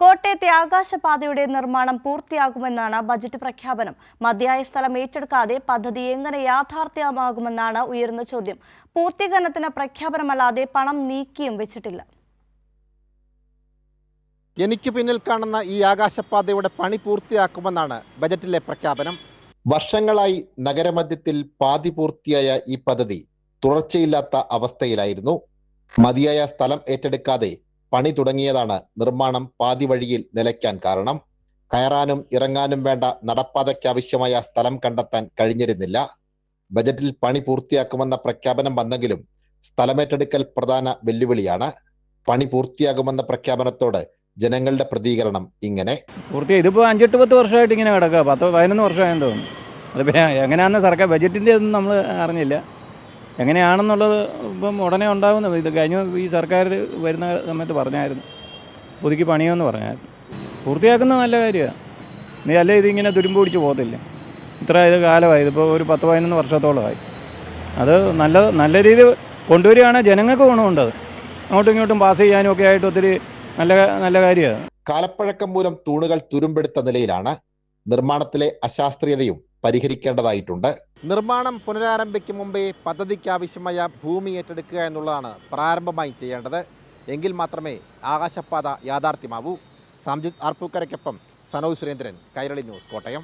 കോട്ടയത്തെ ആകാശപാതയുടെ നിർമ്മാണം പൂർത്തിയാകുമെന്നാണ് ബജറ്റ് പ്രഖ്യാപനം. മതിയായ സ്ഥലം ഏറ്റെടുക്കാതെ പദ്ധതി എങ്ങനെ യാഥാർത്ഥ്യമാകുമെന്നാണ് ഉയരുന്ന ചോദ്യം. പൂർത്തീകരണത്തിന് പ്രഖ്യാപനമല്ലാതെ പണം നീക്കിയും വെച്ചിട്ടില്ല. എനിക്ക് പിന്നിൽ കാണുന്ന ഈ ആകാശപാതയുടെ പണി പൂർത്തിയാക്കുമെന്നാണ് ബജറ്റിലെ പ്രഖ്യാപനം. വർഷങ്ങളായി നഗരമധ്യത്തിൽ പാതി പൂർത്തിയായ ഈ പദ്ധതി തുടർച്ചയില്ലാത്ത അവസ്ഥയിലായിരുന്നു. മതിയായ സ്ഥലം ഏറ്റെടുക്കാതെ പണി തുടങ്ങിയതാണ് നിർമ്മാണം പാതി വഴിയിൽ നിലയ്ക്കാൻ കാരണം. കയറാനും ഇറങ്ങാനും വേണ്ട നടപ്പാതയ്ക്കാവശ്യമായ സ്ഥലം കണ്ടെത്താൻ കഴിഞ്ഞിരുന്നില്ല. ബജറ്റിൽ പണി പൂർത്തിയാക്കുമെന്ന പ്രഖ്യാപനം വന്നെങ്കിലും സ്ഥലമേറ്റെടുക്കൽ പ്രധാന വെല്ലുവിളിയാണ്. പണി പൂർത്തിയാകുമെന്ന പ്രഖ്യാപനത്തോട് ജനങ്ങളുടെ പ്രതികരണം ഇങ്ങനെ: ഇതിപ്പോൾ 5-10 വർഷമായിട്ട് ഇങ്ങനെ കിടക്കുക. 10-11 വർഷമായെന്ന് തോന്നുന്നു. അതിപ്പോൾ എങ്ങനെയാണെന്ന് സർക്കാർ ബജറ്റിൻ്റെ ഒന്നും നമ്മൾ അറിഞ്ഞില്ല. എങ്ങനെയാണെന്നുള്ളത് ഇപ്പം ഉടനെ ഉണ്ടാകുന്നു. ഇത് കഴിഞ്ഞ ഈ സർക്കാർ വരുന്ന സമയത്ത് പറഞ്ഞായിരുന്നു, പുതുക്കി പണിയുമെന്ന് പറഞ്ഞായിരുന്നു. പൂർത്തിയാക്കുന്നത് നല്ല കാര്യമാണ്. നീ അല്ലേ ഇതിങ്ങനെ തുരുമ്പ് പിടിച്ച് പോകത്തില്ല. ഇത് കാലമായി, ഇതിപ്പോൾ ഒരു 10-11 വർഷത്തോളമായി. അത് നല്ല രീതിയിൽ കൊണ്ടുവരികയാണെങ്കിൽ ജനങ്ങൾക്ക് ഗുണമുണ്ടത്. അങ്ങോട്ടും ഇങ്ങോട്ടും പാസ് ചെയ്യാനും ഒക്കെ ആയിട്ട് ഒത്തിരി നല്ല കാര്യമാണ്. കാലപ്പഴക്കം മൂലം തൂണുകൾ തുരുമ്പെടുത്ത നിലയിലാണ്. നിർമ്മാണത്തിലെ അശാസ്ത്രീയതയും പരിഹരിക്കേണ്ടതായിട്ടുണ്ട്. നിർമ്മാണം പുനരാരംഭിക്കും മുമ്പേ പദ്ധതിക്ക് ആവശ്യമായ ഭൂമി ഏറ്റെടുക്കുക എന്നുള്ളതാണ് പ്രാരംഭമായി ചെയ്യേണ്ടത്. എങ്കിൽ മാത്രമേ ആകാശപാത യാഥാർത്ഥ്യമാവൂ. സംജിത് ആർപ്പൂക്കരയ്ക്കൊപ്പം സനോജ് സുരേന്ദ്രൻ, കൈരളി ന്യൂസ്, കോട്ടയം.